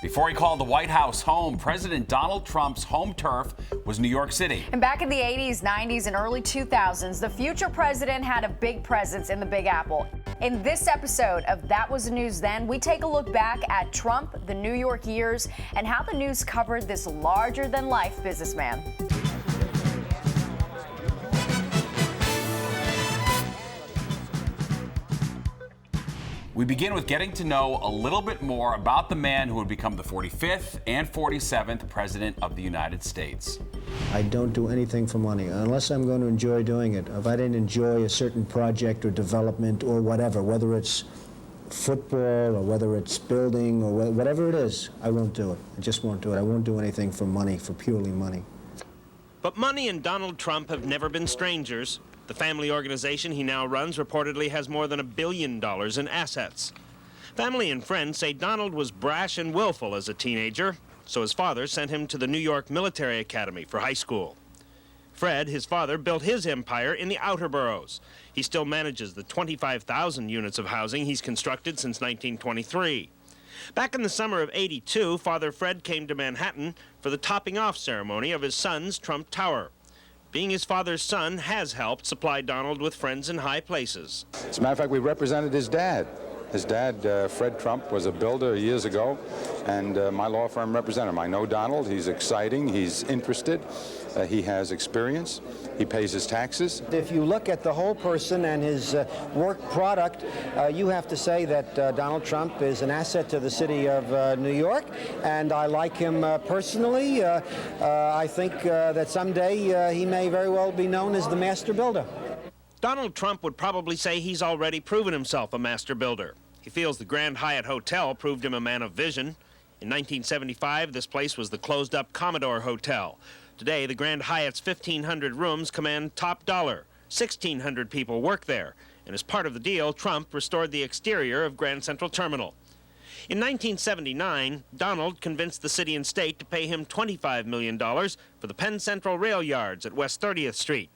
Before he called the White House home, President Donald Trump's home turf was New York City. And back in the 80s, 90s, and early 2000s, the future president had a big presence in the Big Apple. In this episode of That Was the News Then, we take a look back at Trump, the New York years, and how the news covered this larger-than-life businessman. We begin with getting to know a little bit more about the man who would become the 45th and 47th President of the United States. I don't do anything for money unless I'm going to enjoy doing it. If I didn't enjoy a certain project or development or whatever, whether it's football or whether it's building or whatever it is, I won't do it. I just won't do it. I won't do anything for money, for purely money. But money and Donald Trump have never been strangers. The family organization he now runs reportedly has more than $1 billion in assets. Family and friends say Donald was brash and willful as a teenager, so his father sent him to the New York Military Academy for high school. Fred, his father, built his empire in the outer boroughs. He still manages the 25,000 units of housing he's constructed since 1923. Back in the summer of '82, Father Fred came to Manhattan for the topping off ceremony of his son's Trump Tower. Being his father's son has helped supply Donald with friends in high places. As a matter of fact, we represented his dad. His dad, Fred Trump, was a builder years ago, and my law firm represented him. I know Donald. He's exciting. He's interested. He has experience. He pays his taxes. If you look at the whole person and his work product, you have to say that Donald Trump is an asset to the city of New York, and I like him personally. I think that someday he may very well be known as the master builder. Donald Trump would probably say he's already proven himself a master builder. He feels the Grand Hyatt Hotel proved him a man of vision. In 1975, this place was the closed-up Commodore Hotel. Today, the Grand Hyatt's 1,500 rooms command top dollar. 1,600 people work there. And as part of the deal, Trump restored the exterior of Grand Central Terminal. In 1979, Donald convinced the city and state to pay him $25 million for the Penn Central rail yards at West 30th Street.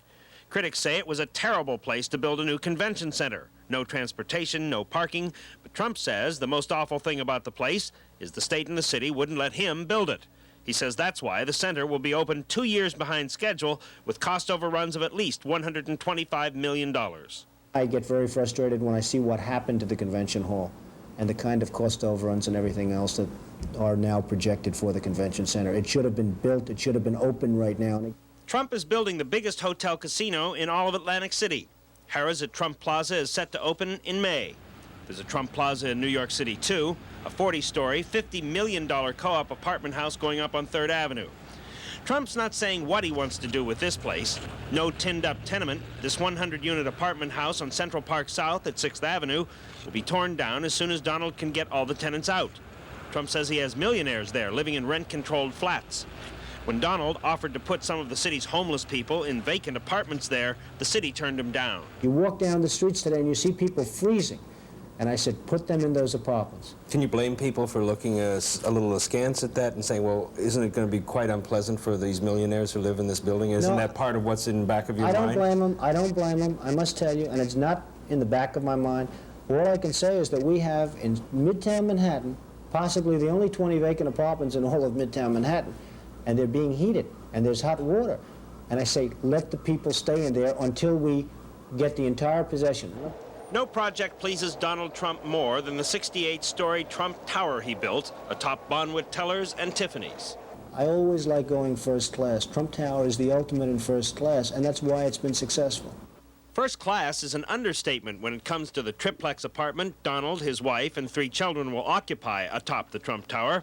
Critics say it was a terrible place to build a new convention center. No transportation, no parking. But Trump says the most awful thing about the place is the state and the city wouldn't let him build it. He says that's why the center will be open 2 years behind schedule with cost overruns of at least $125 million. I get very frustrated when I see what happened to the convention hall and the kind of cost overruns and everything else that are now projected for the convention center. It should have been built. It should have been open right now. Trump is building the biggest hotel casino in all of Atlantic City. Harrah's at Trump Plaza is set to open in May. There's a Trump Plaza in New York City, too, a 40-story, $50 million co-op apartment house going up on 3rd Avenue. Trump's not saying what he wants to do with this place. No tinned-up tenement, this 100-unit apartment house on Central Park South at 6th Avenue will be torn down as soon as Donald can get all the tenants out. Trump says he has millionaires there living in rent-controlled flats. When Donald offered to put some of the city's homeless people in vacant apartments there, the city turned him down. You walk down the streets today and you see people freezing. And I said, put them in those apartments. Can you blame people for looking a little askance at that and saying, well, isn't it going to be quite unpleasant for these millionaires who live in this building? Isn't that part of what's in the back of your mind? I don't blame them. I don't blame them. I must tell you, and it's not in the back of my mind. All I can say is that we have in Midtown Manhattan possibly the only 20 vacant apartments in all of Midtown Manhattan. And they're being heated, and there's hot water. And I say, let the people stay in there until we get the entire possession. No project pleases Donald Trump more than the 68-story Trump Tower he built atop Bonwit Tellers and Tiffany's. I always like going first class. Trump Tower is the ultimate in first class, and that's why it's been successful. First class is an understatement when it comes to the triplex apartment Donald, his wife, and 3 children will occupy atop the Trump Tower.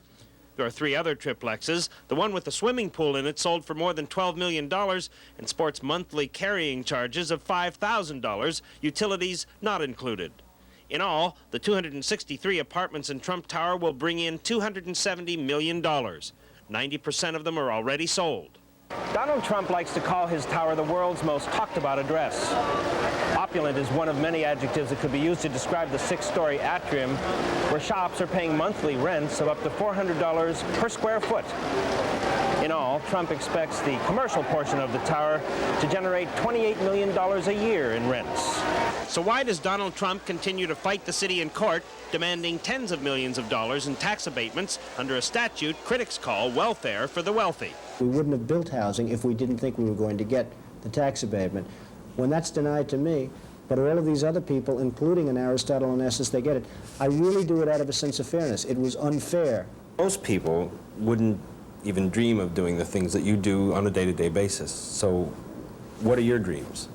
There are 3 other triplexes. The one with the swimming pool in it sold for more than $12 million and sports monthly carrying charges of $5,000, utilities not included. In all, the 263 apartments in Trump Tower will bring in $270 million. 90% of them are already sold. Donald Trump likes to call his tower the world's most talked about address. Opulent is one of many adjectives that could be used to describe the 6-story atrium where shops are paying monthly rents of up to $400 per square foot. In all, Trump expects the commercial portion of the tower to generate $28 million a year in rents. So why does Donald Trump continue to fight the city in court, demanding tens of millions of dollars in tax abatements under a statute critics call welfare for the wealthy? We wouldn't have built housing if we didn't think we were going to get the tax abatement. When that's denied to me, but all of these other people, including in Aristotle and Estes, they get it. I really do it out of a sense of fairness. It was unfair. Most people wouldn't even dream of doing the things that you do on a day-to-day basis. So what are your dreams?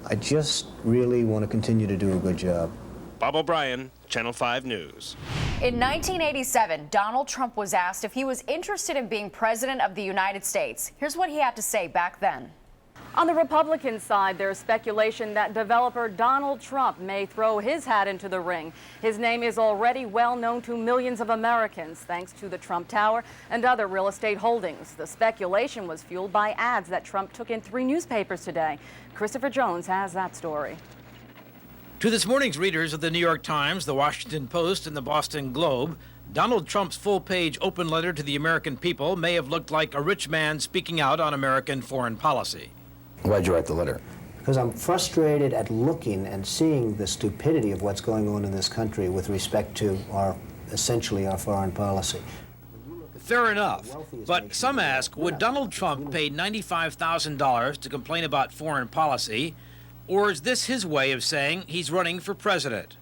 I just really want to continue to do a good job. Bob O'Brien, Channel 5 News. In 1987, Donald Trump was asked if he was interested in being president of the United States. Here's what he had to say back then. On the Republican side, there's speculation that developer Donald Trump may throw his hat into the ring. His name is already well known to millions of Americans, thanks to the Trump Tower and other real estate holdings. The speculation was fueled by ads that Trump took in 3 newspapers today. Christopher Jones has that story. To this morning's readers of the New York Times, the Washington Post, and the Boston Globe, Donald Trump's full-page open letter to the American people may have looked like a rich man speaking out on American foreign policy. Why'd you write the letter? Because I'm frustrated at looking and seeing the stupidity of what's going on in this country with respect to essentially our foreign policy. Fair enough, but some ask, would Donald Trump pay $95,000 to complain about foreign policy, or is this his way of saying he's running for president?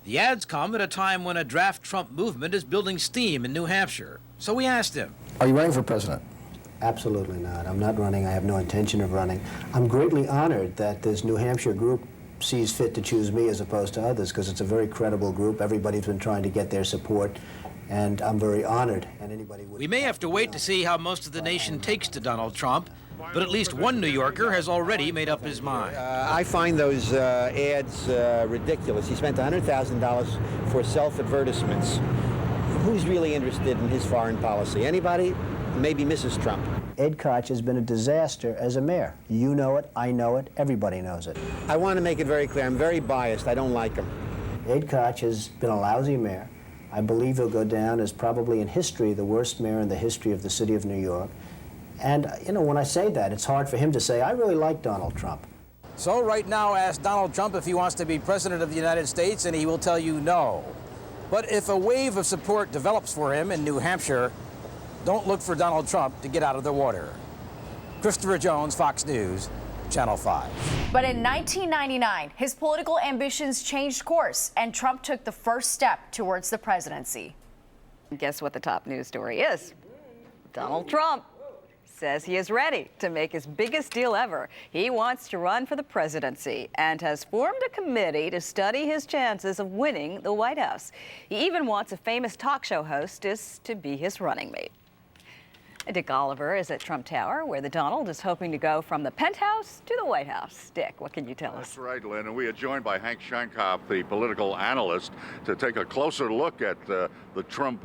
The ads come at a time when a draft Trump movement is building steam in New Hampshire. So we asked him, Are you running for president? Absolutely not. I'm not running. I have no intention of running. I'm greatly honored that this New Hampshire group sees fit to choose me as opposed to others, because it's a very credible group. Everybody's been trying to get their support, and I'm very honored. And anybody would. We may have to wait to see how most of the nation takes to Donald Trump, but at least one New Yorker has already made up his mind. I find those ads ridiculous. He spent $100,000 for self-advertisements. Who's really interested in his foreign policy? Anybody? Maybe Mrs. Trump. Ed Koch has been a disaster as a mayor. You know it, I know it, everybody knows it. I want to make it very clear, I'm very biased. I don't like him. Ed Koch has been a lousy mayor. I believe he'll go down as probably in history the worst mayor in the history of the city of New York. And, you know, when I say that, it's hard for him to say, I really like Donald Trump. So right now, ask Donald Trump if he wants to be president of the United States, and he will tell you no. But if a wave of support develops for him in New Hampshire, don't look for Donald Trump to get out of the water. Christopher Jones, Fox News, Channel 5. But in 1999, his political ambitions changed course, and Trump took the first step towards the presidency. Guess what the top news story is? Donald Trump says he is ready to make his biggest deal ever. He wants to run for the presidency and has formed a committee to study his chances of winning the White House. He even wants a famous talk show hostess to be his running mate. Dick Oliver is at Trump Tower, where the Donald is hoping to go from the penthouse to the White House. Dick, what can you tell us? That's right, Lynn, and we are joined by Hank Scheinkopf, the political analyst, to take a closer look at the Trump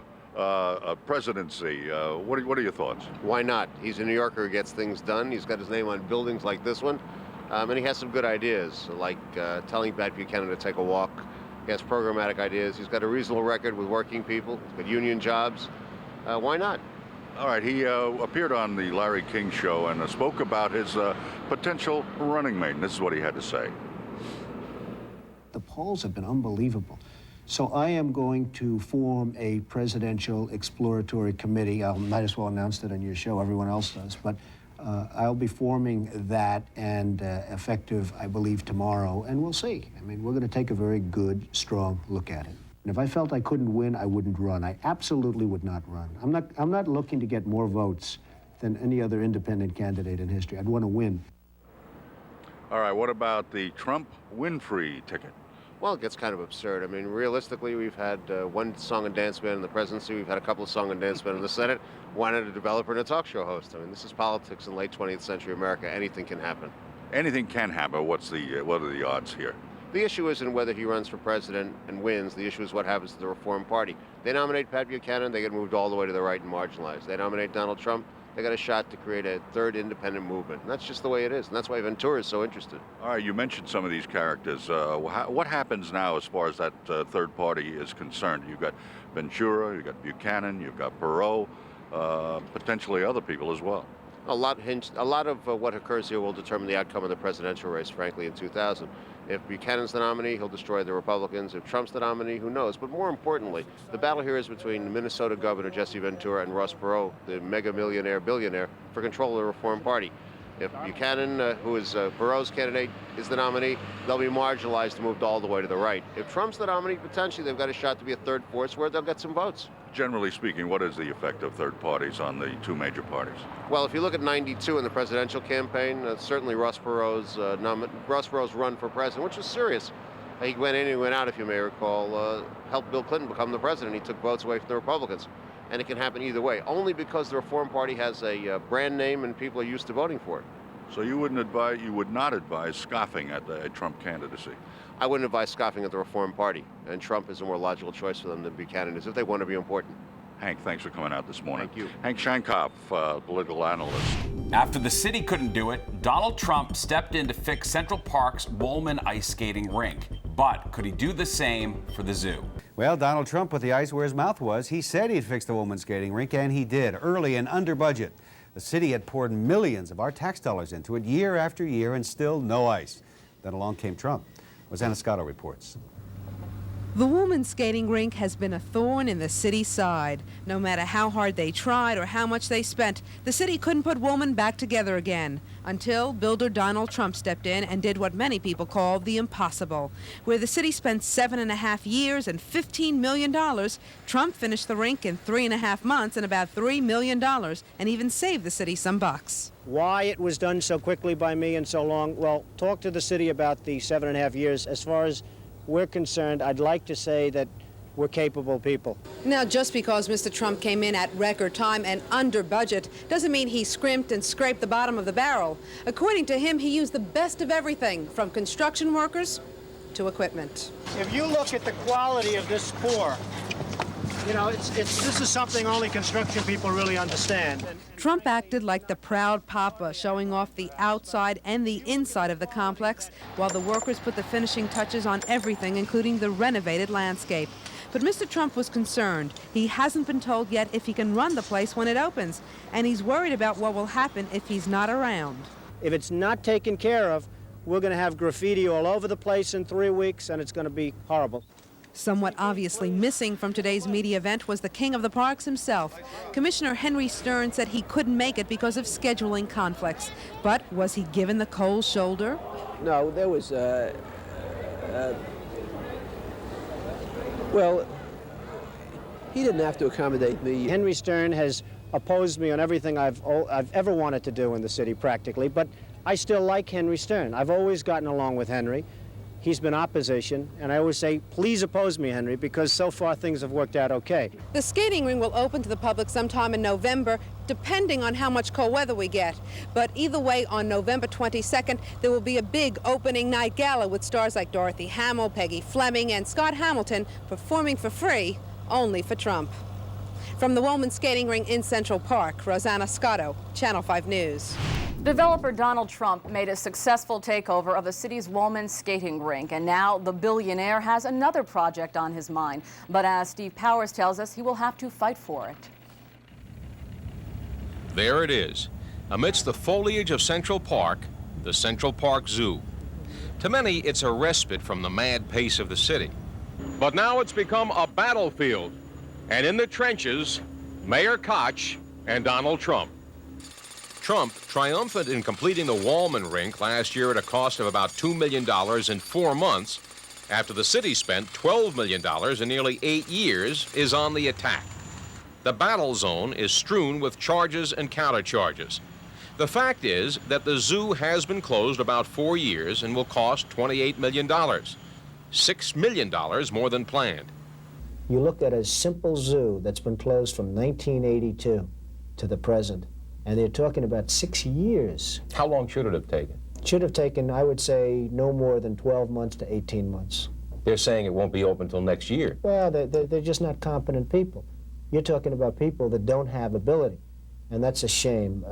presidency. What are your thoughts? Why not? He's a New Yorker who gets things done. He's got his name on buildings like this one, and he has some good ideas, like telling Pat Buchanan to take a walk. He has programmatic ideas. He's got a reasonable record with working people. He's got union jobs. Why not? All right, he appeared on the Larry King Show and spoke about his potential running mate. And this is what he had to say. The polls have been unbelievable. So I am going to form a presidential exploratory committee. I might as well announce that on your show. Everyone else does. But I'll be forming that, and effective, I believe, tomorrow. And we'll see. I mean, we're going to take a very good, strong look at it. And if I felt I couldn't win, I wouldn't run. I absolutely would not run. I'm not looking to get more votes than any other independent candidate in history. I'd want to win. All right, what about the Trump-Winfrey ticket? Well, it gets kind of absurd. I mean, realistically, we've had one song and dance man in the presidency. We've had a couple of song and dance men in the Senate. Why not a developer and a talk show host? I mean, this is politics in late 20th century America. Anything can happen. Anything can happen. What are the odds here? The issue isn't whether he runs for president and wins. The issue is what happens to the Reform Party. They nominate Pat Buchanan, they get moved all the way to the right and marginalized. They nominate Donald Trump, they got a shot to create a third independent movement. And that's just the way it is, and that's why Ventura is so interested. All right, you mentioned some of these characters. What happens now as far as that third party is concerned? You've got Ventura, you've got Buchanan, you've got Perot, potentially other people as well. A lot of what occurs here will determine the outcome of the presidential race, frankly, in 2000. If Buchanan's the nominee, he'll destroy the Republicans. If Trump's the nominee, who knows? But more importantly, the battle here is between Minnesota Governor Jesse Ventura and Ross Perot, the mega millionaire billionaire, for control of the Reform Party. If Buchanan, who is Perot's candidate, is the nominee, they'll be marginalized and moved all the way to the right. If Trump's the nominee, potentially they've got a shot to be a third force where they'll get some votes. Generally speaking, what is the effect of third parties on the two major parties? Well, if you look at '92 in the presidential campaign, certainly Ross Perot's run for president, which was serious. He went in and he went out, if you may recall, helped Bill Clinton become the president. He took votes away from the Republicans. And it can happen either way, only because the Reform Party has a brand name and people are used to voting for it. So you would not advise scoffing at a Trump candidacy? I wouldn't advise scoffing at the Reform Party, and Trump is a more logical choice for them than Buchanan is if they want to be important. Hank, thanks for coming out this morning. Thank you. Hank Shankoff, political analyst. After the city couldn't do it, Donald Trump stepped in to fix Central Park's Woolman ice skating rink. But could he do the same for the zoo? Well, Donald Trump put the ice where his mouth was. He said he'd fix the Woolman skating rink, and he did, early and under budget. The city had poured millions of our tax dollars into it year after year, and still no ice. Then along came Trump. Rosanna Scotto reports. The Woolman skating rink has been a thorn in the city's side. No matter how hard they tried or how much they spent, the city couldn't put Woolman back together again until builder Donald Trump stepped in and did what many people call the impossible. Where the city spent 7.5 years and $15 million, Trump finished the rink in 3.5 months and about $3 million, and even saved the city some bucks. Why it was done so quickly by me and so long, well, talk to the city about the 7.5 years. As far as we're concerned, I'd like to say that we're capable people. Now, just because Mr. Trump came in at record time and under budget doesn't mean he scrimped and scraped the bottom of the barrel. According to him, he used the best of everything, from construction workers to equipment. If you look at the quality of this pour, you know, this is something only construction people really understand. Trump acted like the proud papa, showing off the outside and the inside of the complex, while the workers put the finishing touches on everything, including the renovated landscape. But Mr. Trump was concerned. He hasn't been told yet if he can run the place when it opens, and he's worried about what will happen if he's not around. If it's not taken care of, we're going to have graffiti all over the place in 3 weeks, and it's going to be horrible. Somewhat obviously missing from today's media event was the king of the parks himself. Commissioner Henry Stern said he couldn't make it because of scheduling conflicts. But was he given the cold shoulder? No, there was, well, he didn't have to accommodate me. Henry Stern has opposed me on everything I've ever wanted to do in the city, practically, but I still like Henry Stern. I've always gotten along with Henry. He's been opposition, and I always say, please oppose me, Henry, because so far things have worked out okay. The skating ring will open to the public sometime in November, depending on how much cold weather we get. But either way, on November 22nd, there will be a big opening night gala with stars like Dorothy Hamill, Peggy Fleming, and Scott Hamilton performing for free, only for Trump. From the Woolman Skating Ring in Central Park, Rosanna Scotto, Channel 5 News. Developer Donald Trump made a successful takeover of the city's Woolman skating rink, and now the billionaire has another project on his mind. But as Steve Powers tells us, he will have to fight for it. There it is, amidst the foliage of Central Park, the Central Park Zoo. To many, it's a respite from the mad pace of the city. But now it's become a battlefield, and in the trenches, Mayor Koch and Donald Trump. Trump, triumphant in completing the Woolman rink last year at a cost of about $2 million in 4 months, after the city spent $12 million in nearly 8 years, is on the attack. The battle zone is strewn with charges and countercharges. The fact is that the zoo has been closed about 4 years and will cost $28 million, $6 million more than planned. You look at a simple zoo that's been closed from 1982 to the present, and they're talking about 6 years. How long should it have taken? It should have taken, I would say, no more than 12 months to 18 months. They're saying it won't be open until next year. Well, they're just not competent people. You're talking about people that don't have ability, and that's a shame.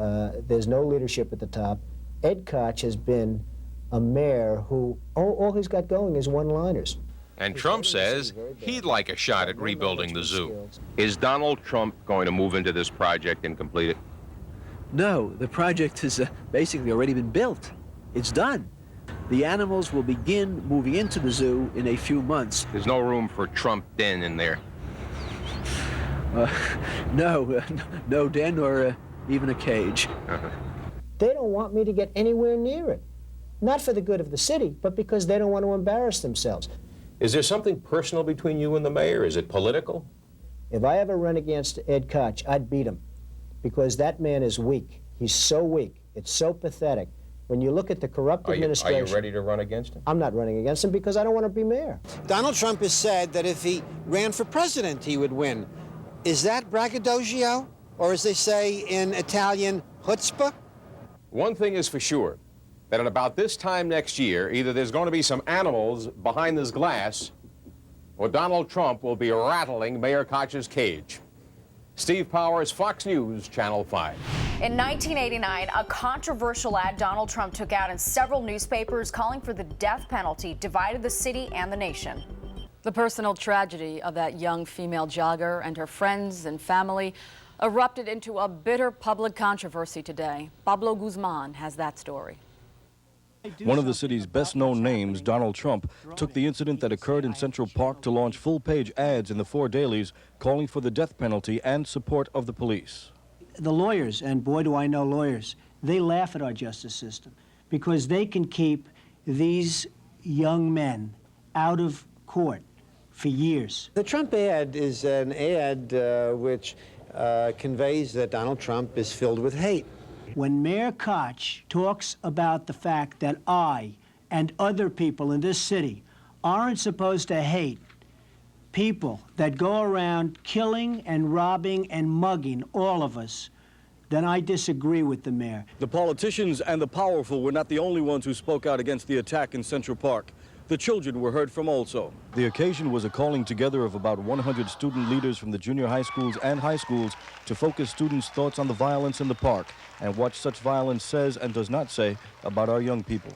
There's no leadership at the top. Ed Koch has been a mayor who, all he's got going is one-liners. And Trump says he'd like a shot at rebuilding the zoo. Is Donald Trump going to move into this project and complete it? No, the project has basically already been built. It's done. The animals will begin moving into the zoo in a few months. There's no room for Trump den in there. No den or even a cage. They don't want me to get anywhere near it. Not for the good of the city, but because they don't want to embarrass themselves. Is there something personal between you and the mayor? Is it political? If I ever run against Ed Koch, I'd beat him, because that man is weak. He's so weak. It's so pathetic. When you look at the corrupt administration... Are you ready to run against him? I'm not running against him because I don't want to be mayor. Donald Trump has said that if he ran for president, he would win. Is that braggadocio? Or as they say in Italian, chutzpah? One thing is for sure, that at about this time next year, either there's going to be some animals behind this glass, or Donald Trump will be rattling Mayor Koch's cage. Steve Powers, Fox News, Channel 5. In 1989, a controversial ad Donald Trump took out in several newspapers calling for the death penalty divided the city and the nation. The personal tragedy of that young female jogger and her friends and family erupted into a bitter public controversy today. Pablo Guzman has that story. One of the city's best-known names, Donald Trump, took the incident that occurred in Central Park to launch full-page ads in the 4 dailies calling for the death penalty and support of the police. The lawyers, and boy do I know lawyers, they laugh at our justice system because they can keep these young men out of court for years. The Trump ad is an ad which conveys that Donald Trump is filled with hate. When Mayor Koch talks about the fact that I and other people in this city aren't supposed to hate people that go around killing and robbing and mugging all of us, then I disagree with the mayor. The politicians and the powerful were not the only ones who spoke out against the attack in Central Park. The children were heard from also. The occasion was a calling together of about 100 student leaders from the junior high schools and high schools to focus students' thoughts on the violence in the park and what such violence says and does not say about our young people.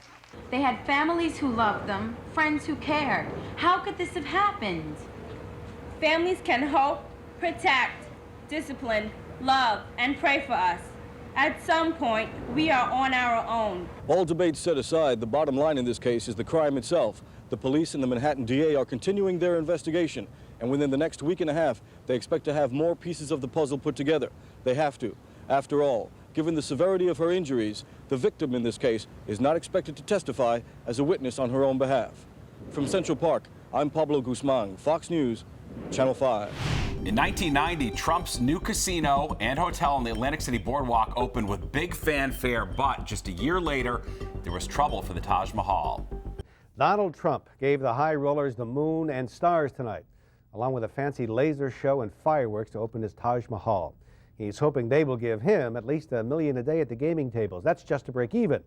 They had families who loved them, friends who cared. How could this have happened? Families can hope, protect, discipline, love, and pray for us. At some point, we are on our own. All debates set aside, the bottom line in this case is the crime itself. The police and the Manhattan DA are continuing their investigation, and within the next week and a half, they expect to have more pieces of the puzzle put together. They have to. After all, given the severity of her injuries, the victim in this case is not expected to testify as a witness on her own behalf. From Central Park, I'm Pablo Guzman, Fox News, Channel 5. In 1990, Trump's new casino and hotel on the Atlantic City Boardwalk opened with big fanfare, but just a year later, there was trouble for the Taj Mahal. Donald Trump gave the high rollers the moon and stars tonight, along with a fancy laser show and fireworks to open his Taj Mahal. He's hoping they will give him at least $1 million a day at the gaming tables. That's just to break even.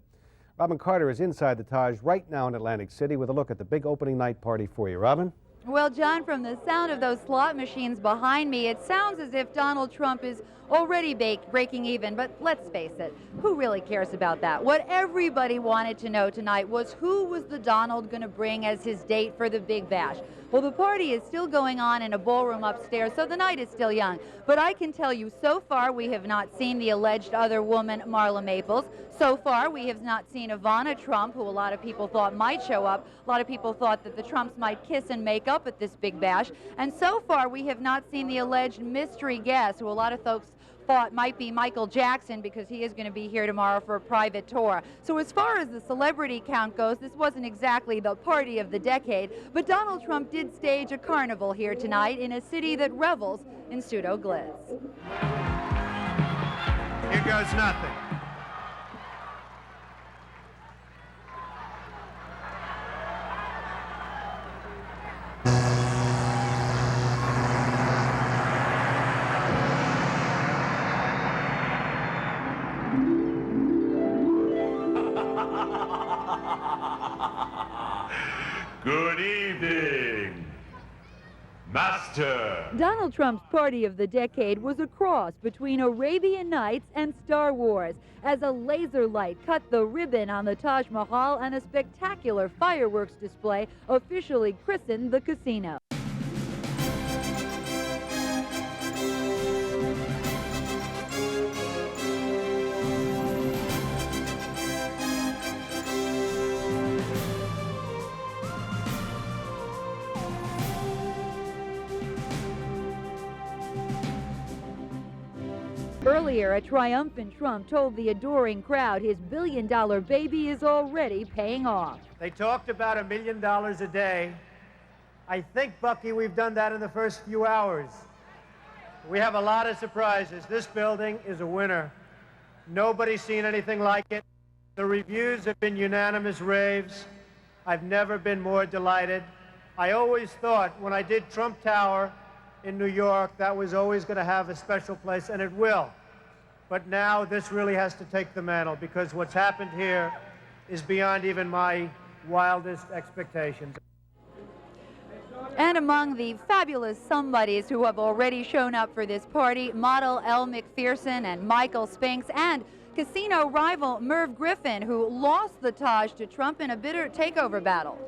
Robin Carter is inside the Taj right now in Atlantic City with a look at the big opening night party for you. Robin? Well, John, from the sound of those slot machines behind me, it sounds as if Donald Trump is already breaking even, but let's face it, who really cares about that? What everybody wanted to know tonight was who was the Donald going to bring as his date for the Big Bash. Well, the party is still going on in a ballroom upstairs, so the night is still young. But I can tell you, so far we have not seen the alleged other woman, Marla Maples. So far we have not seen Ivana Trump, who a lot of people thought might show up. A lot of people thought that the Trumps might kiss and make up at this Big Bash. And so far we have not seen the alleged mystery guest, who a lot of folks thought might be Michael Jackson, because he is going to be here tomorrow for a private tour. So as far as the celebrity count goes, this wasn't exactly the party of the decade, but Donald Trump did stage a carnival here tonight in a city that revels in pseudo-glitz. Here goes nothing. Good evening, Master. Donald Trump's party of the decade was a cross between Arabian Nights and Star Wars, as a laser light cut the ribbon on the Taj Mahal and a spectacular fireworks display officially christened the casino. Earlier, a triumphant Trump told the adoring crowd his billion-dollar baby is already paying off. They talked about $1 million a day. I think, Bucky, we've done that in the first few hours. We have a lot of surprises. This building is a winner. Nobody's seen anything like it. The reviews have been unanimous raves. I've never been more delighted. I always thought when I did Trump Tower in New York, that was always going to have a special place, and it will. But now this really has to take the mantle, because what's happened here is beyond even my wildest expectations. And among the fabulous somebodies who have already shown up for this party, model Elle Macpherson and Michael Spinks, and casino rival Merv Griffin, who lost the Taj to Trump in a bitter takeover battle.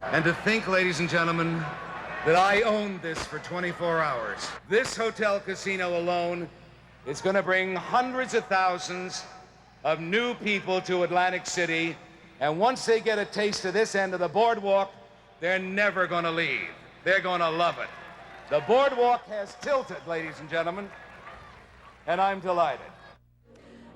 And to think, ladies and gentlemen, that I owned this for 24 hours. This hotel casino alone is going to bring hundreds of thousands of new people to Atlantic City, and once they get a taste of this end of the boardwalk, they're never going to leave. They're going to love it. The boardwalk has tilted, ladies and gentlemen, and I'm delighted.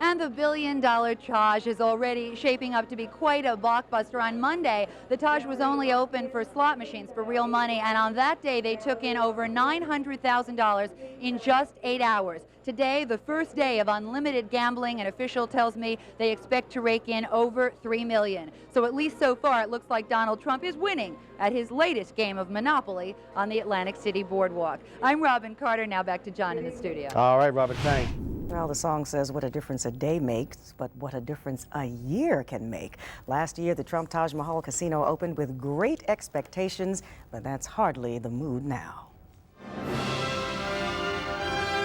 And the billion-dollar Taj is already shaping up to be quite a blockbuster. On Monday, the Taj was only open for slot machines, for real money, and on that day they took in over $900,000 in just 8 hours. Today, the first day of unlimited gambling, an official tells me they expect to rake in over $3 million. So at least so far, it looks like Donald Trump is winning at his latest game of Monopoly on the Atlantic City Boardwalk. I'm Robin Carter. Now back to John in the studio. All right, Robin, thanks. Well, the song says what a difference a day makes, but what a difference a year can make. Last year, the Trump Taj Mahal Casino opened with great expectations, but that's hardly the mood now.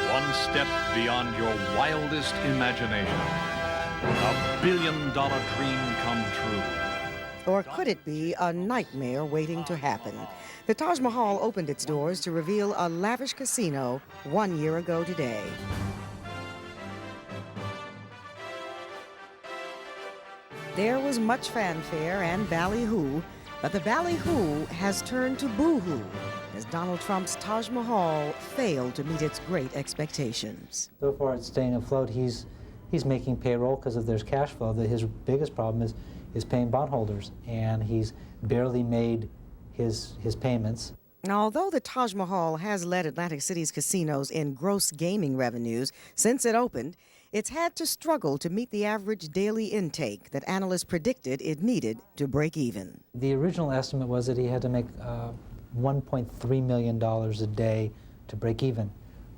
One step beyond your wildest imagination. A billion-dollar dream come true. Or could it be a nightmare waiting to happen? The Taj Mahal opened its doors to reveal a lavish casino 1 year ago today. There was much fanfare and ballyhoo, but the ballyhoo has turned to boohoo as Donald Trump's Taj Mahal failed to meet its great expectations. So far, it's staying afloat. He's making payroll because of there's cash flow. His biggest problem is paying bondholders, and he's barely made his payments. Although the Taj Mahal has led Atlantic City's casinos in gross gaming revenues since it opened, it's had to struggle to meet the average daily intake that analysts predicted it needed to break even. The original estimate was that he had to make $1.3 million a day to break even,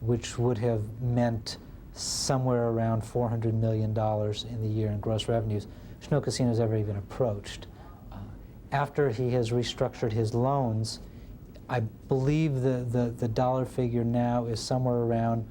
which would have meant somewhere around $400 million in the year in gross revenues, which no casino's ever even approached. After he has restructured his loans, I believe the dollar figure now is somewhere around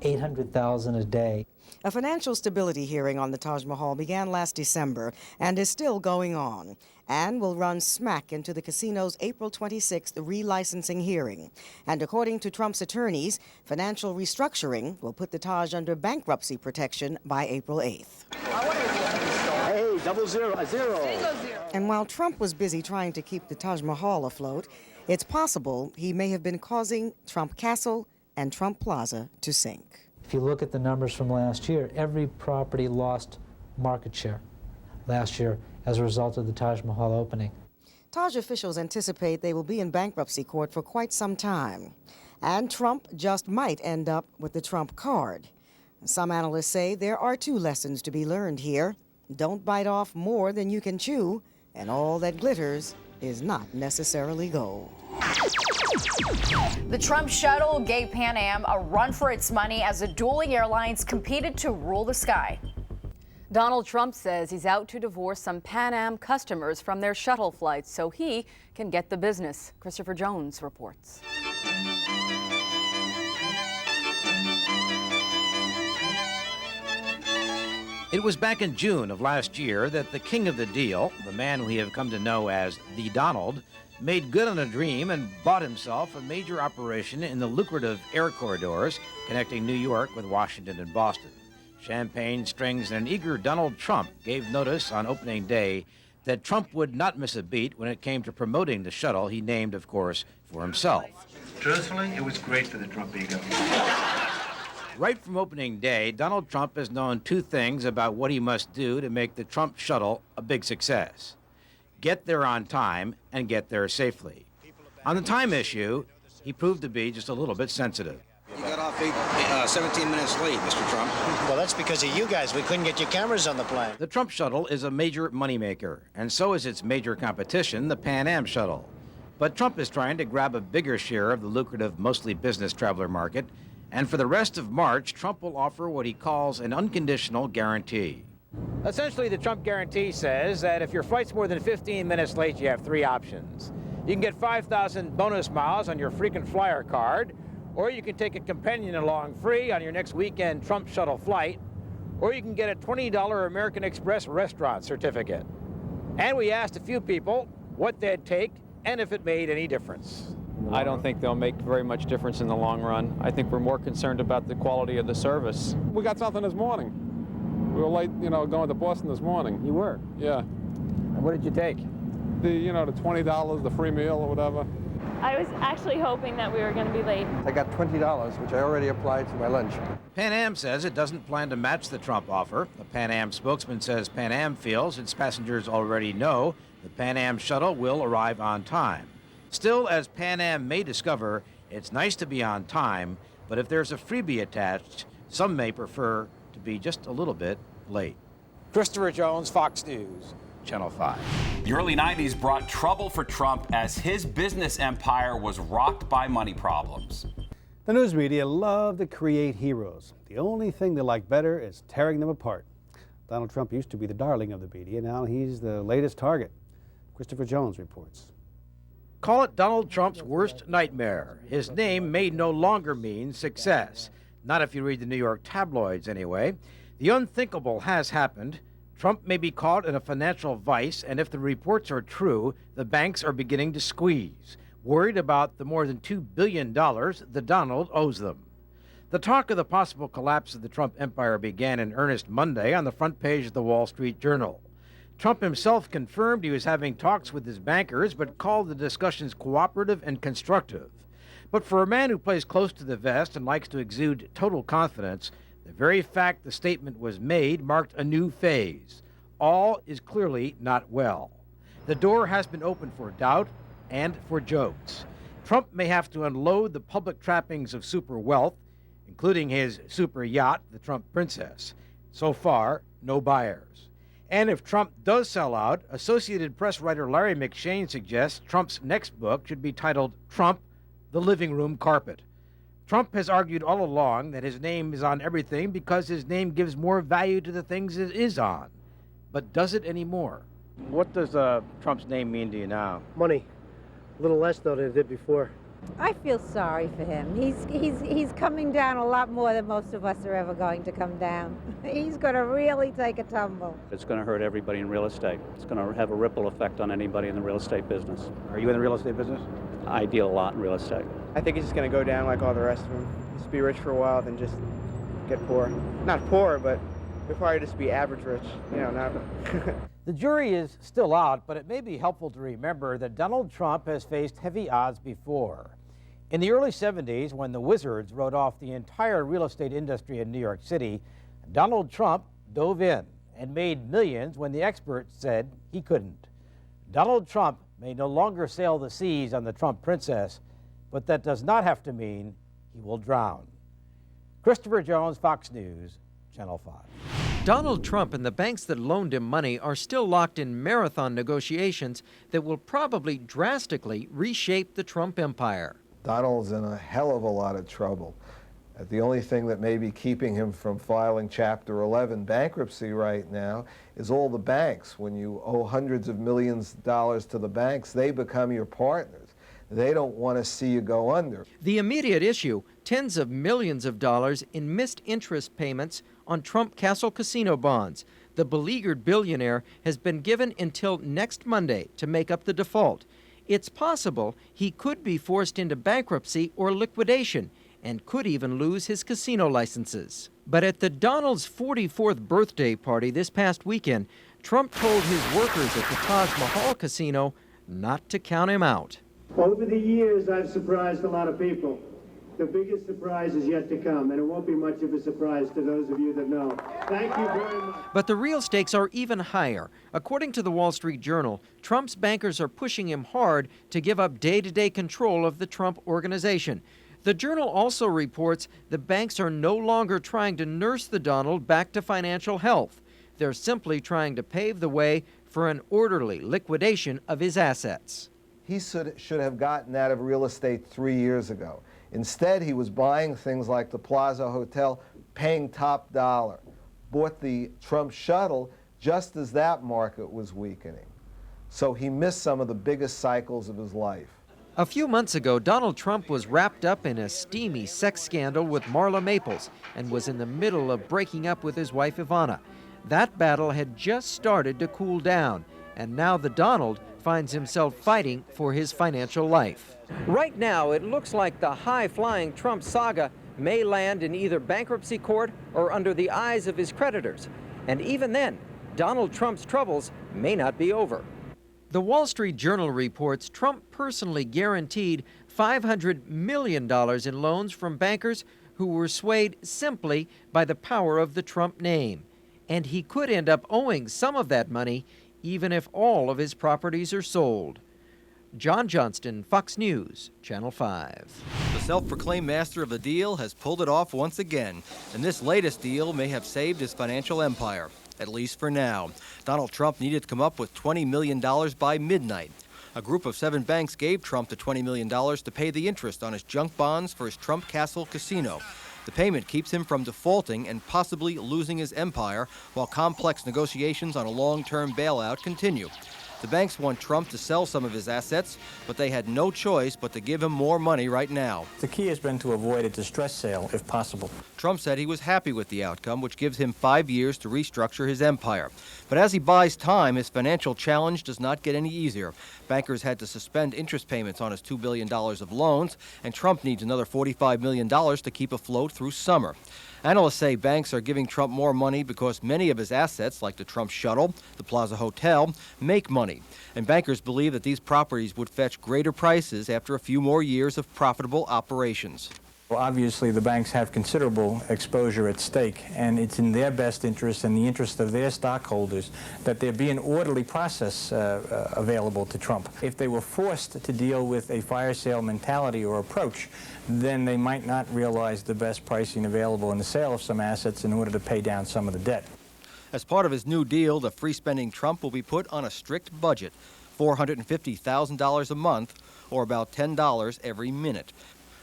$800,000 a day. A financial stability hearing on the Taj Mahal began last December and is still going on, and will run smack into the casino's April 26th relicensing hearing. And according to Trump's attorneys, financial restructuring will put the Taj under bankruptcy protection by April 8th. Hey, 000. And while Trump was busy trying to keep the Taj Mahal afloat, it's possible he may have been causing Trump Castle and Trump Plaza to sink. If you look at the numbers from last year, every property lost market share last year as a result of the Taj Mahal opening. Taj officials anticipate they will be in bankruptcy court for quite some time. And Trump just might end up with the Trump card. Some analysts say there are two lessons to be learned here. Don't bite off more than you can chew, and all that glitters is not necessarily gold. The Trump shuttle gave Pan Am a run for its money as the dueling airlines competed to rule the sky. Donald Trump says he's out to divorce some Pan Am customers from their shuttle flights so he can get the business. Christopher Jones reports. It was back in June of last year that the king of the deal, the man we have come to know as the Donald, made good on a dream and bought himself a major operation in the lucrative air corridors connecting New York with Washington and Boston. Champagne, strings, and an eager Donald Trump gave notice on opening day that Trump would not miss a beat when it came to promoting the shuttle he named, of course, for himself. Truthfully, it was great for the Trump ego. Right from opening day, Donald Trump has known two things about what he must do to make the Trump shuttle a big success: get there on time and get there safely. On the time issue, he proved to be just a little bit sensitive. You got off 17 minutes late, Mr. Trump. Well, that's because of you guys. We couldn't get your cameras on the plane. The Trump shuttle is a major moneymaker, and so is its major competition, the Pan Am shuttle. But Trump is trying to grab a bigger share of the lucrative, mostly business traveler market, and for the rest of March, Trump will offer what he calls an unconditional guarantee. Essentially, the Trump guarantee says that if your flight's more than 15 minutes late, you have three options. You can get 5,000 bonus miles on your frequent flyer card, or you can take a companion along free on your next weekend Trump shuttle flight, or you can get a $20 American Express restaurant certificate. And we asked a few people what they'd take and if it made any difference. I don't think they'll make very much difference in the long run. I think we're more concerned about the quality of the service. We got something this morning. We were late, going to Boston this morning. You were? Yeah. And what did you take? The $20, the free meal or whatever. I was actually hoping that we were going to be late. I got $20, which I already applied to my lunch. Pan Am says it doesn't plan to match the Trump offer. The Pan Am spokesman says Pan Am feels its passengers already know the Pan Am shuttle will arrive on time. Still, as Pan Am may discover, it's nice to be on time, but if there's a freebie attached, some may prefer to be just a little bit late. Christopher Jones, Fox News, Channel 5. The early 90s brought trouble for Trump as his business empire was rocked by money problems. The news media love to create heroes. The only thing they like better is tearing them apart. Donald Trump used to be the darling of the media. Now he's the latest target. Christopher Jones reports. Call it Donald Trump's worst nightmare. His name may no longer mean success. Not if you read the New York tabloids, anyway. The unthinkable has happened. Trump may be caught in a financial vice, and if the reports are true, the banks are beginning to squeeze, worried about the more than $2 billion the Donald owes them. The talk of the possible collapse of the Trump empire began in earnest Monday on the front page of the Wall Street Journal. Trump himself confirmed he was having talks with his bankers, but called the discussions cooperative and constructive. But for a man who plays close to the vest and likes to exude total confidence, the very fact the statement was made marked a new phase. All is clearly not well. The door has been opened for doubt and for jokes. Trump may have to unload the public trappings of super wealth, including his super yacht, the Trump Princess. So far, no buyers. And if Trump does sell out, Associated Press writer Larry McShane suggests Trump's next book should be titled Trump, the Living Room Carpet. Trump has argued all along that his name is on everything because his name gives more value to the things it is on. But does it anymore? What does Trump's name mean to you now? Money. A little less, though, than it did before. I feel sorry for him. He's coming down a lot more than most of us are ever going to come down. He's going to really take a tumble. It's going to hurt everybody in real estate. It's going to have a ripple effect on anybody in the real estate business. Are you in the real estate business? I deal a lot in real estate. I think he's just going to go down like all the rest of them. Just be rich for a while, then just get poor. Not poor, but he'll probably just be average rich. Not... The jury is still out, but it may be helpful to remember that Donald Trump has faced heavy odds before. In the early 70s, when the Wizards wrote off the entire real estate industry in New York City, Donald Trump dove in and made millions when the experts said he couldn't. Donald Trump may no longer sail the seas on the Trump Princess, but that does not have to mean he will drown. Christopher Jones, Fox News, Channel 5. Donald Trump and the banks that loaned him money are still locked in marathon negotiations that will probably drastically reshape the Trump empire. Donald's in a hell of a lot of trouble. The only thing that may be keeping him from filing Chapter 11 bankruptcy right now is all the banks. When you owe hundreds of millions of dollars to the banks, they become your partners. They don't want to see you go under. The immediate issue, tens of millions of dollars in missed interest payments on Trump Castle Casino bonds. The beleaguered billionaire has been given until next Monday to make up the default. It's possible he could be forced into bankruptcy or liquidation and could even lose his casino licenses. But at the Donald's 44th birthday party this past weekend, Trump told his workers at the Taj Mahal casino not to count him out. Over the years, I've surprised a lot of people. The biggest surprise is yet to come, and it won't be much of a surprise to those of you that know. Thank you very much. But the real stakes are even higher. According to the Wall Street Journal, Trump's bankers are pushing him hard to give up day-to-day control of the Trump organization. The Journal also reports the banks are no longer trying to nurse the Donald back to financial health. They're simply trying to pave the way for an orderly liquidation of his assets. He should have gotten out of real estate 3 years ago. Instead, he was buying things like the Plaza Hotel, paying top dollar. Bought the Trump shuttle just as that market was weakening. So he missed some of the biggest cycles of his life. A few months ago, Donald Trump was wrapped up in a steamy sex scandal with Marla Maples and was in the middle of breaking up with his wife Ivana. That battle had just started to cool down, and now the Donald finds himself fighting for his financial life. Right now, it looks like the high-flying Trump saga may land in either bankruptcy court or under the eyes of his creditors. And even then, Donald Trump's troubles may not be over. The Wall Street Journal reports Trump personally guaranteed $500 million in loans from bankers who were swayed simply by the power of the Trump name. And he could end up owing some of that money even if all of his properties are sold. John Johnston, Fox News, Channel 5. The self-proclaimed master of the deal has pulled it off once again, and this latest deal may have saved his financial empire, at least for now. Donald Trump needed to come up with $20 million by midnight. A group of 7 banks gave Trump the $20 million to pay the interest on his junk bonds for his Trump Castle casino. The payment keeps him from defaulting and possibly losing his empire, while complex negotiations on a long-term bailout continue. The banks want Trump to sell some of his assets, but they had no choice but to give him more money right now. The key has been to avoid a distress sale, if possible. Trump said he was happy with the outcome, which gives him 5 years to restructure his empire. But as he buys time, his financial challenge does not get any easier. Bankers had to suspend interest payments on his $2 billion of loans, and Trump needs another $45 million to keep afloat through summer. Analysts say banks are giving Trump more money because many of his assets, like the Trump shuttle, the Plaza Hotel, make money. And bankers believe that these properties would fetch greater prices after a few more years of profitable operations. Well, obviously, the banks have considerable exposure at stake, and it's in their best interest and the interest of their stockholders that there be an orderly process available to Trump. If they were forced to deal with a fire sale mentality or approach, then they might not realize the best pricing available in the sale of some assets in order to pay down some of the debt. As part of his new deal, the free-spending Trump will be put on a strict budget, $450,000 a month, or about $10 every minute.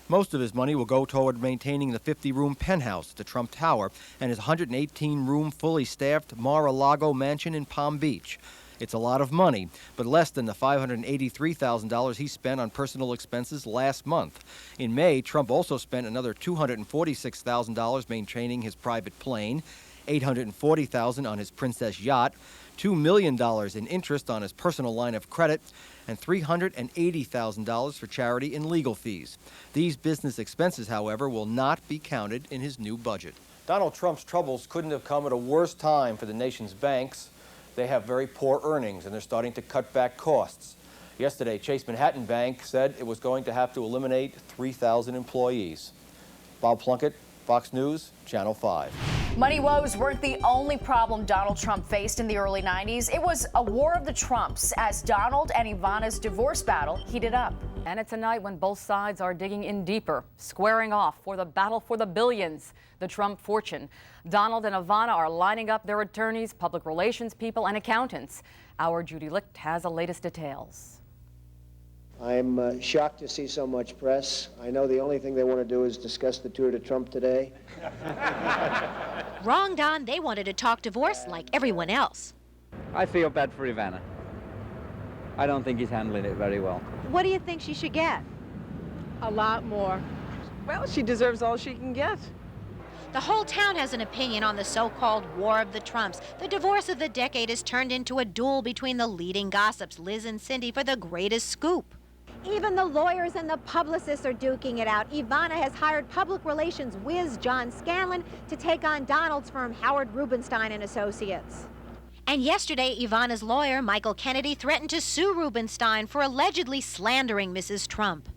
Most of his money will go toward maintaining the 50-room penthouse at the Trump Tower and his 118-room, fully staffed Mar-a-Lago mansion in Palm Beach. It's a lot of money, but less than the $583,000 he spent on personal expenses last month. In May, Trump also spent another $246,000 maintaining his private plane, $840,000 on his Princess yacht, $2 million in interest on his personal line of credit, and $380,000 for charity and legal fees. These business expenses, however, will not be counted in his new budget. Donald Trump's troubles couldn't have come at a worse time for the nation's banks. They have very poor earnings, and they're starting to cut back costs. Yesterday, Chase Manhattan Bank said it was going to have to eliminate 3,000 employees. Bob Plunkett, Fox News, Channel 5. Money woes weren't the only problem Donald Trump faced in the early 90s. It was a war of the Trumps as Donald and Ivana's divorce battle heated up. And it's a night when both sides are digging in deeper, squaring off for the battle for the billions, the Trump fortune. Donald and Ivana are lining up their attorneys, public relations people, and accountants. Our Judy Licht has the latest details. I'm shocked to see so much press. I know the only thing they want to do is discuss the tour to Trump today. Wrong, Don. They wanted to talk divorce like everyone else. I feel bad for Ivana. I don't think he's handling it very well. What do you think she should get? A lot more. Well, she deserves all she can get. The whole town has an opinion on the so-called war of the Trumps. The divorce of the decade has turned into a duel between the leading gossips, Liz and Cindy, for the greatest scoop. Even the lawyers and the publicists are duking it out. Ivana has hired public relations whiz John Scanlon to take on Donald's firm, Howard Rubenstein and Associates. And yesterday, Ivana's lawyer, Michael Kennedy, threatened to sue Rubenstein for allegedly slandering Mrs. Trump.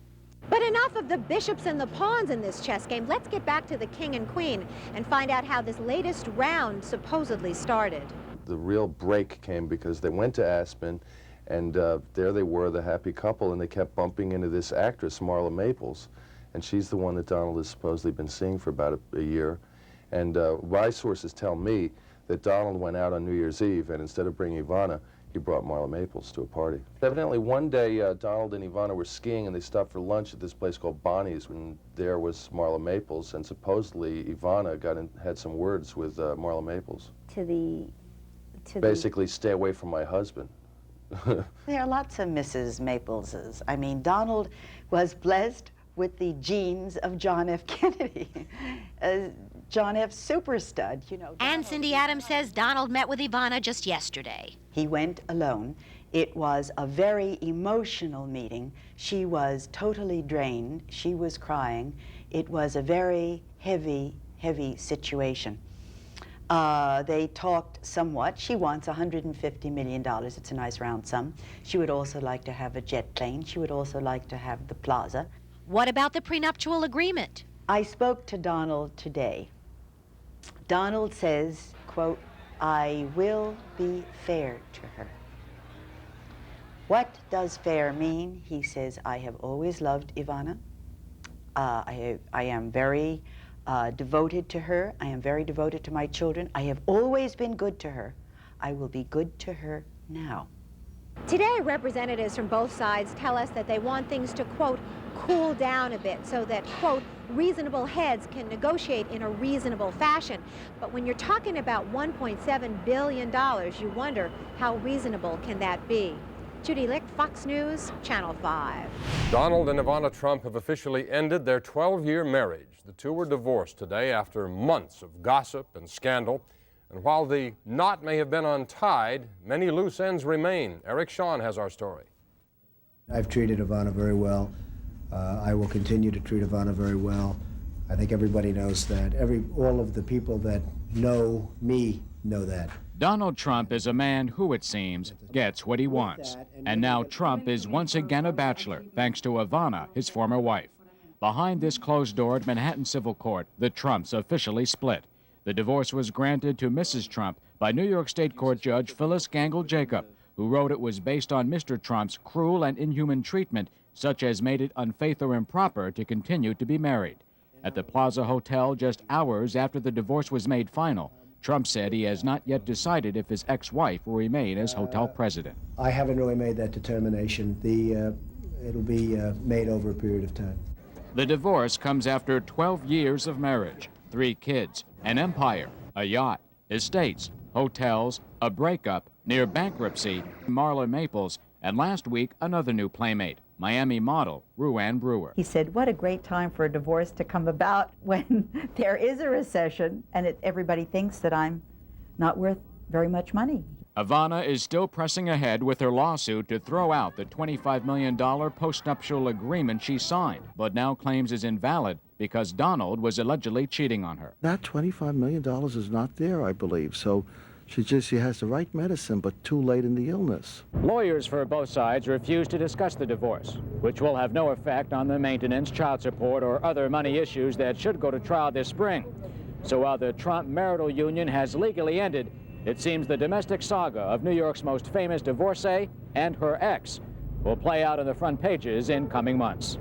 But enough of the bishops and the pawns in this chess game. Let's get back to the king and queen and find out how this latest round supposedly started. The real break came because they went to Aspen, and there they were, the happy couple, and they kept bumping into this actress, Marla Maples, and she's the one that Donald has supposedly been seeing for about a year. And my sources tell me that Donald went out on New Year's Eve, and instead of bringing Ivana, he brought Marla Maples to a party. Evidently, one day, Donald and Ivana were skiing, and they stopped for lunch at this place called Bonnie's, and there was Marla Maples, and supposedly Ivana had some words with Marla Maples. Basically, stay away from my husband. There are lots of Mrs. Mapleses. I mean, Donald was blessed with the genes of John F. Kennedy. John F. super stud, you know. And Cindy Adams says Donald met with Ivana just yesterday. He went alone. It was a very emotional meeting. She was totally drained. She was crying. It was a very heavy, heavy situation. They talked somewhat. She wants $150 million. It's a nice round sum. She would also like to have a jet plane. She would also like to have the plaza. What about the prenuptial agreement? I spoke to Donald today. Donald says, quote, I will be fair to her. What does fair mean? He says, I have always loved Ivana. I am very devoted to her. I am very devoted to my children. I have always been good to her. I will be good to her now. Today, representatives from both sides tell us that they want things to, quote, cool down a bit so that, quote, reasonable heads can negotiate in a reasonable fashion. But when you're talking about $1.7 billion, you wonder how reasonable can that be? Judy Licht, Fox News, Channel 5. Donald and Ivana Trump have officially ended their 12-year marriage. The two were divorced today after months of gossip and scandal. And while the knot may have been untied, many loose ends remain. Eric Shawn has our story. I've treated Ivana very well. I will continue to treat Ivana very well. I think everybody knows that. All of the people that know me know that. Donald Trump is a man who, it seems, gets what he wants. And now Trump is once again a bachelor, thanks to Ivana, his former wife. Behind this closed door at Manhattan Civil Court, the Trumps officially split. The divorce was granted to Mrs. Trump by New York State Court Judge Phyllis Gangle Jacob, who wrote it was based on Mr. Trump's cruel and inhuman treatment, such as made it unfaith or improper to continue to be married. At the Plaza Hotel just hours after the divorce was made final, Trump said he has not yet decided if his ex-wife will remain as hotel president. I haven't really made that determination. It'll be made over a period of time. The divorce comes after 12 years of marriage, 3 kids, an empire, a yacht, estates, hotels, a breakup, near bankruptcy, Marla Maples, and last week another new playmate, Miami model Ruann Brewer. He said, what a great time for a divorce to come about when there is a recession and everybody thinks that I'm not worth very much money. Ivana is still pressing ahead with her lawsuit to throw out the $25 million postnuptial agreement she signed, but now claims is invalid because Donald was allegedly cheating on her. That $25 million is not there, I believe, so she has the right medicine, but too late in the illness. Lawyers for both sides refuse to discuss the divorce, which will have no effect on the maintenance, child support, or other money issues that should go to trial this spring. So while the Trump marital union has legally ended, it seems the domestic saga of New York's most famous divorcee and her ex will play out on the front pages in coming months.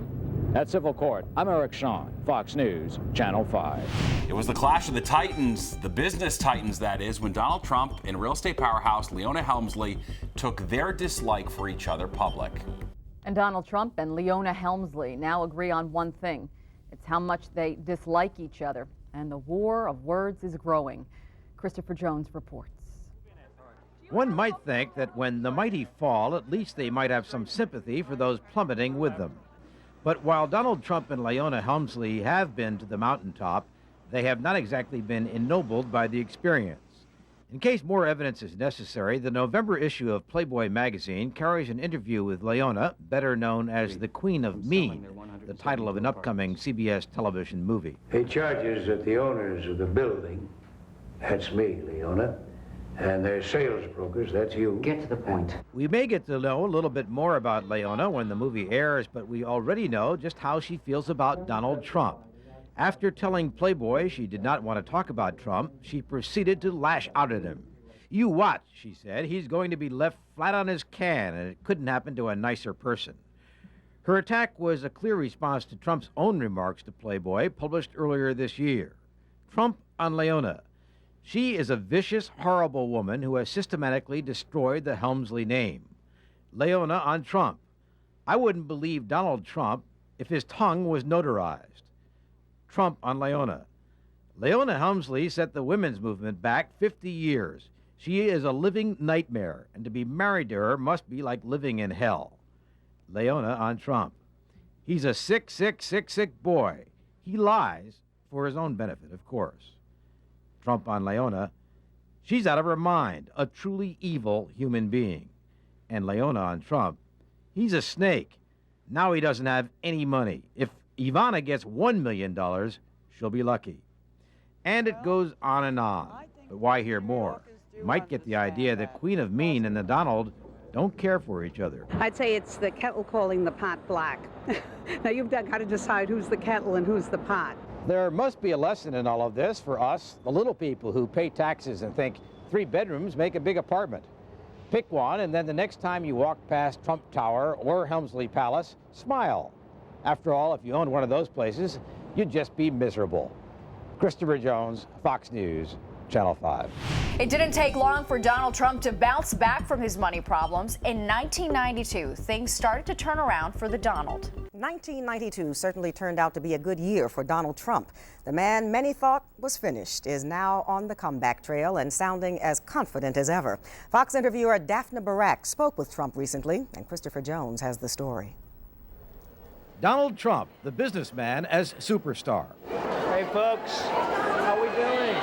At Civil Court, I'm Eric Shawn, Fox News, Channel 5. It was the clash of the titans, the business titans that is, when Donald Trump and real estate powerhouse Leona Helmsley took their dislike for each other public. And Donald Trump and Leona Helmsley now agree on one thing. It's how much they dislike each other. And the war of words is growing. Christopher Jones reports. One might think that when the mighty fall, at least they might have some sympathy for those plummeting with them. But while Donald Trump and Leona Helmsley have been to the mountaintop, they have not exactly been ennobled by the experience. In case more evidence is necessary, the November issue of Playboy magazine carries an interview with Leona, better known as the Queen of Mean, the title of an upcoming CBS television movie. He charges that the owners of the building, that's me, Leona, and their sales brokers, that's you. Get to the point. We may get to know a little bit more about Leona when the movie airs, but we already know just how she feels about Donald Trump. After telling Playboy she did not want to talk about Trump, she proceeded to lash out at him. "You watch," she said, "he's going to be left flat on his can, and it couldn't happen to a nicer person." Her attack was a clear response to Trump's own remarks to Playboy, published earlier this year. Trump on Leona. "She is a vicious, horrible woman who has systematically destroyed the Helmsley name." Leona on Trump. "I wouldn't believe Donald Trump if his tongue was notarized." Trump on Leona. "Leona Helmsley set the women's movement back 50 years. She is a living nightmare, and to be married to her must be like living in hell." Leona on Trump. "He's a sick, sick, sick, sick boy. He lies for his own benefit, of course." Trump on Leona. "She's out of her mind, a truly evil human being." And Leona on Trump. "He's a snake. Now he doesn't have any money. If Ivana gets $1 million, she'll be lucky." And it goes on and on. But why hear more? You might get the idea that Queen of Mean and the Donald don't care for each other. I'd say it's the kettle calling the pot black. Now you've got to decide who's the kettle and who's the pot. There must be a lesson in all of this for us, the little people who pay taxes and think 3 bedrooms make a big apartment. Pick one, and then the next time you walk past Trump Tower or Helmsley Palace, smile. After all, if you owned one of those places, you'd just be miserable. Christopher Jones, Fox News, Channel 5. It didn't take long for Donald Trump to bounce back from his money problems. In 1992, things started to turn around for the Donald. 1992 certainly turned out to be a good year for Donald Trump. The man many thought was finished is now on the comeback trail and sounding as confident as ever. Fox interviewer Daphne Barak spoke with Trump recently, and Christopher Jones has the story. Donald Trump, the businessman, as superstar. Hey, folks, how we doing?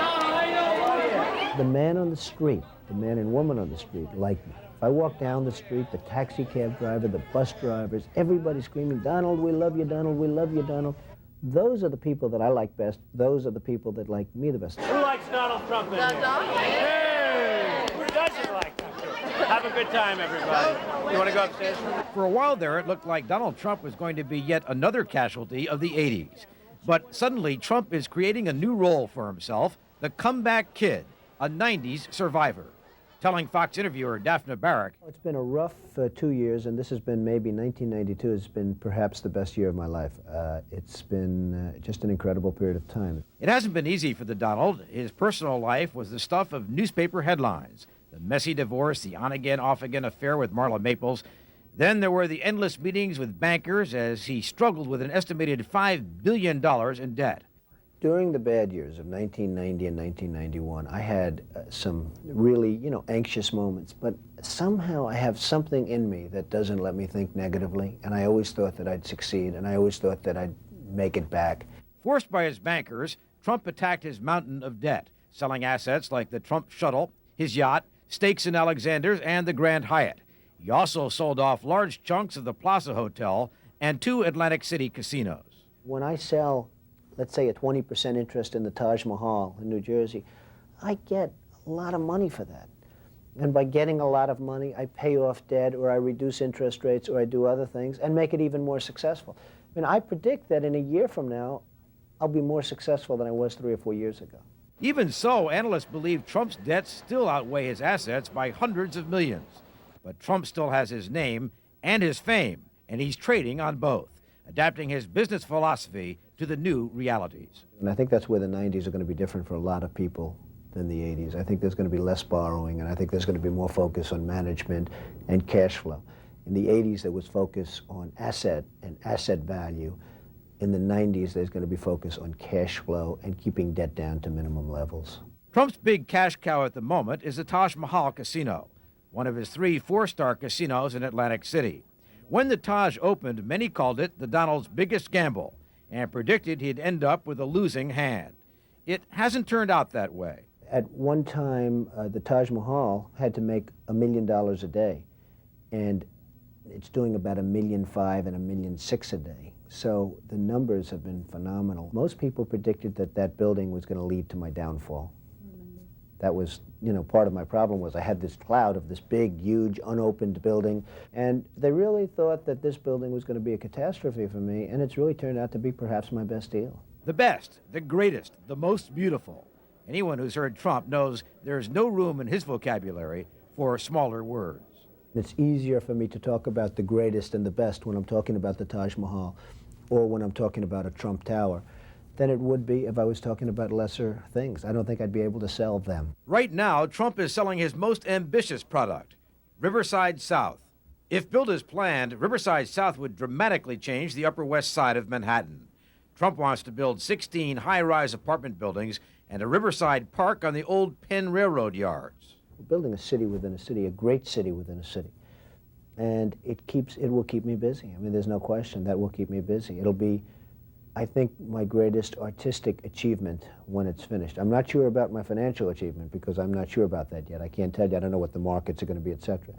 The man on the street, the man and woman on the street like me. If I walk down the street, the taxi cab driver, the bus drivers, everybody screaming, "Donald, we love you, Donald, we love you, Donald." Those are the people that I like best. Those are the people that like me the best. Who likes Donald Trump in here? Hey! Who doesn't like him? Have a good time, everybody. You want to go upstairs? For a while there, it looked like Donald Trump was going to be yet another casualty of the 80s. But suddenly, Trump is creating a new role for himself, the comeback kid, a 90s survivor. Telling Fox interviewer Daphne Barak. It's been a rough 2 years, and this has been maybe 1992 has been perhaps the best year of my life. It's been just an incredible period of time. It hasn't been easy for the Donald. His personal life was the stuff of newspaper headlines. The messy divorce, the on-again, off-again affair with Marla Maples. Then there were the endless meetings with bankers as he struggled with an estimated $5 billion in debt. During the bad years of 1990 and 1991, I had some really, anxious moments, but somehow I have something in me that doesn't let me think negatively, and I always thought that I'd succeed, and I always thought that I'd make it back. Forced by his bankers, Trump attacked his mountain of debt, selling assets like the Trump shuttle, his yacht, stakes in Alexander's, and the Grand Hyatt. He also sold off large chunks of the Plaza Hotel and 2 Atlantic City casinos. When I sell, let's say, a 20% interest in the Taj Mahal in New Jersey, I get a lot of money for that. And by getting a lot of money, I pay off debt, or I reduce interest rates, or I do other things, and make it even more successful. I mean, I predict that in a year from now, I'll be more successful than I was 3 or 4 years ago. Even so, analysts believe Trump's debts still outweigh his assets by hundreds of millions. But Trump still has his name and his fame, and he's trading on both, adapting his business philosophy to the new realities. And I think that's where the 90s are going to be different for a lot of people than the 80s. I think there's going to be less borrowing, and I think there's going to be more focus on management and cash flow. In the 80s, there was focus on asset and asset value. In the 90s, there's going to be focus on cash flow and keeping debt down to minimum levels. Trump's big cash cow at the moment is the Taj Mahal Casino, one of his 3 4-star casinos in Atlantic City. When the Taj opened, many called it the Donald's biggest gamble and predicted he'd end up with a losing hand. It hasn't turned out that way. At one time, the Taj Mahal had to make $1 million a day, and it's doing about $1.5 million and $1.6 million a day. So the numbers have been phenomenal. Most people predicted that that building was going to lead to my downfall. That was, part of my problem was I had this cloud of this big, huge, unopened building, and they really thought that this building was going to be a catastrophe for me, and it's really turned out to be perhaps my best deal. The best, the greatest, the most beautiful. Anyone who's heard Trump knows there's no room in his vocabulary for smaller words. It's easier for me to talk about the greatest and the best when I'm talking about the Taj Mahal or when I'm talking about a Trump Tower than it would be if I was talking about lesser things. I don't think I'd be able to sell them. Right now, Trump is selling his most ambitious product, Riverside South. If built as planned, Riverside South would dramatically change the Upper West Side of Manhattan. Trump wants to build 16 high-rise apartment buildings and a Riverside Park on the old Penn Railroad yards. We're building a city within a city, a great city within a city. And it will keep me busy. I mean, there's no question that will keep me busy. It'll be, I think, my greatest artistic achievement when it's finished. I'm not sure about my financial achievement because I'm not sure about that yet. I can't tell you. I don't know what the markets are going to be, etc.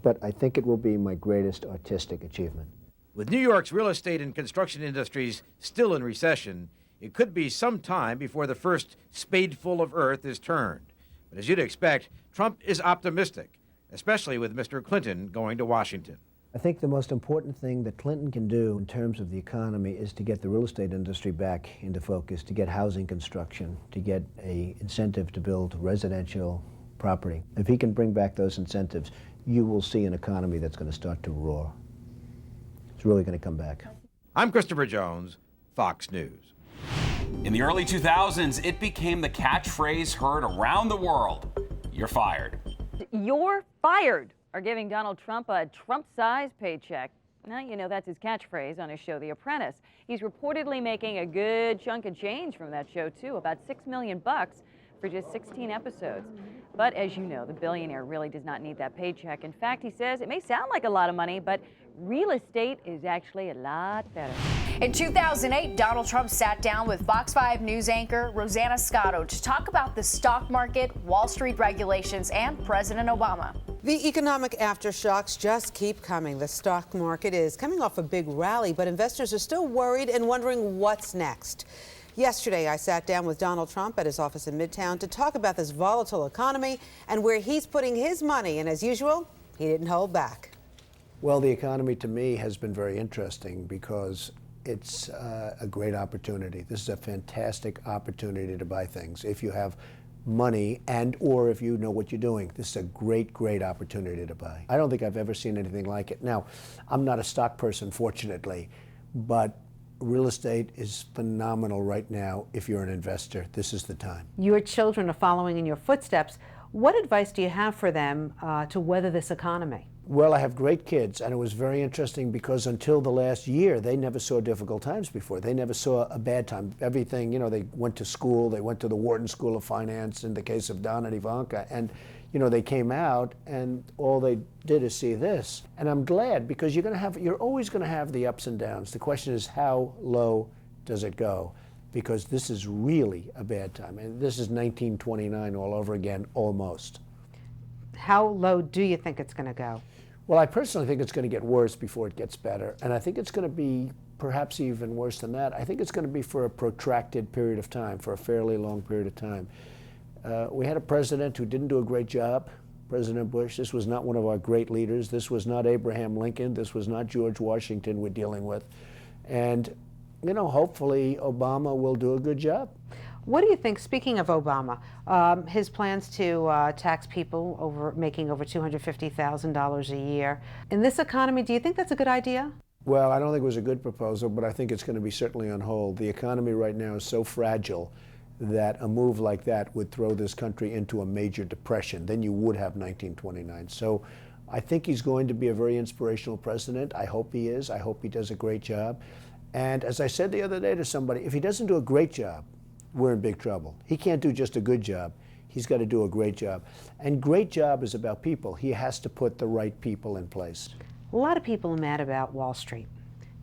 But I think it will be my greatest artistic achievement. With New York's real estate and construction industries still in recession, it could be some time before the first spadeful of earth is turned. But as you'd expect, Trump is optimistic, especially with Mr. Clinton going to Washington. I think the most important thing that Clinton can do in terms of the economy is to get the real estate industry back into focus, to get housing construction, to get an incentive to build residential property. If he can bring back those incentives, you will see an economy that's going to start to roar. It's really going to come back. I'm Christopher Jones, Fox News. In the early 2000s, it became the catchphrase heard around the world. You're fired. You're fired, are giving Donald Trump a Trump-sized paycheck. Now, you know that's his catchphrase on his show, The Apprentice. He's reportedly making a good chunk of change from that show, too, about $6 million for just 16 episodes. But as you know, the billionaire really does not need that paycheck. In fact, he says it may sound like a lot of money, but real estate is actually a lot better. In 2008, Donald Trump sat down with Fox 5 News anchor Rosanna Scotto to talk about the stock market, Wall Street regulations, and President Obama. The economic aftershocks just keep coming. The stock market is coming off a big rally, but investors are still worried and wondering what's next. Yesterday, I sat down with Donald Trump at his office in Midtown to talk about this volatile economy and where he's putting his money. And as usual, he didn't hold back. Well, the economy to me has been very interesting because it's a great opportunity. This is a fantastic opportunity to buy things. If you have money and or if you know what you're doing, this is a great, great opportunity to buy. I don't think I've ever seen anything like it. Now, I'm not a stock person, fortunately, but real estate is phenomenal right now. If you're an investor, this is the time. Your children are following in your footsteps. What advice do you have for them to weather this economy? Well, I have great kids, and it was very interesting because until the last year, they never saw difficult times before. They never saw a bad time. Everything, they went to school, they went to the Wharton School of Finance in the case of Don and Ivanka, and they came out and all they did is see this. And I'm glad because you're always going to have the ups and downs. The question is how low does it go? Because this is really a bad time. And this is 1929 all over again, almost. How low do you think it's going to go? Well, I personally think it's going to get worse before it gets better. And I think it's going to be perhaps even worse than that. I think it's going to be for a protracted period of time, for a fairly long period of time. We had a president who didn't do a great job, President Bush. This was not one of our great leaders. This was not Abraham Lincoln. This was not George Washington we're dealing with. And, hopefully Obama will do a good job. What do you think, speaking of Obama, his plans to tax people making over $250,000 a year? In this economy, do you think that's a good idea? Well, I don't think it was a good proposal, but I think it's going to be certainly on hold. The economy right now is so fragile that a move like that would throw this country into a major depression. Then you would have 1929. So I think he's going to be a very inspirational president. I hope he is. I hope he does a great job. And as I said the other day to somebody, if he doesn't do a great job, we're in big trouble. He can't do just a good job. He's got to do a great job. And great job is about people. He has to put the right people in place. A lot of people are mad about Wall Street.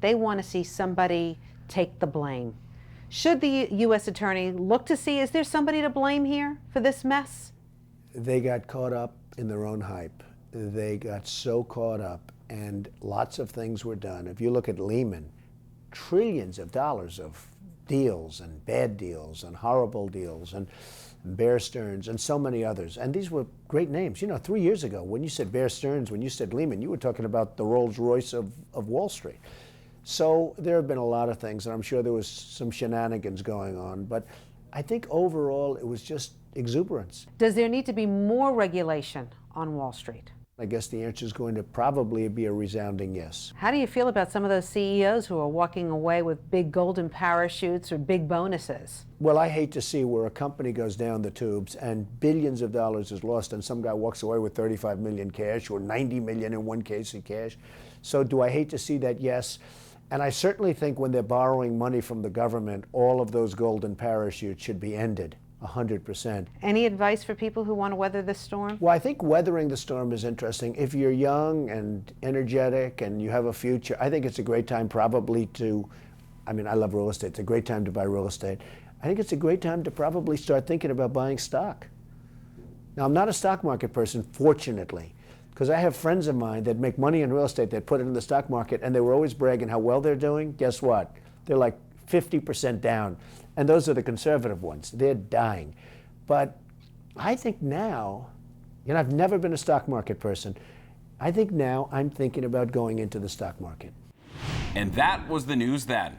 They want to see somebody take the blame. Should the U.S. Attorney look to see, is there somebody to blame here for this mess? They got caught up in their own hype. They got so caught up, and lots of things were done. If you look at Lehman, trillions of dollars of deals and bad deals and horrible deals and Bear Stearns and so many others. And these were great names. You know, 3 years ago, when you said Bear Stearns, when you said Lehman, you were talking about the Rolls Royce of Wall Street. So there have been a lot of things, and I'm sure there was some shenanigans going on. But I think overall it was just exuberance. Does there need to be more regulation on Wall Street? I guess the answer is going to probably be a resounding yes. How do you feel about some of those CEOs who are walking away with big golden parachutes or big bonuses? Well, I hate to see where a company goes down the tubes and billions of dollars is lost and some guy walks away with 35 million cash or 90 million in one case in cash. So do I hate to see that? Yes. And I certainly think when they're borrowing money from the government, all of those golden parachutes should be ended. 100%. Any advice for people who want to weather this storm? Well, I think weathering the storm is interesting. If you're young and energetic and you have a future, I think it's a great time probably to, I mean, I love real estate. It's a great time to buy real estate. I think it's a great time to probably start thinking about buying stock. Now, I'm not a stock market person, fortunately, because I have friends of mine that make money in real estate that put it in the stock market and they were always bragging how well they're doing. Guess what? They're like 50% down. And those are the conservative ones. They're dying. But I think now, you know, I've never been a stock market person. I think now I'm thinking about going into the stock market. And that was the news then.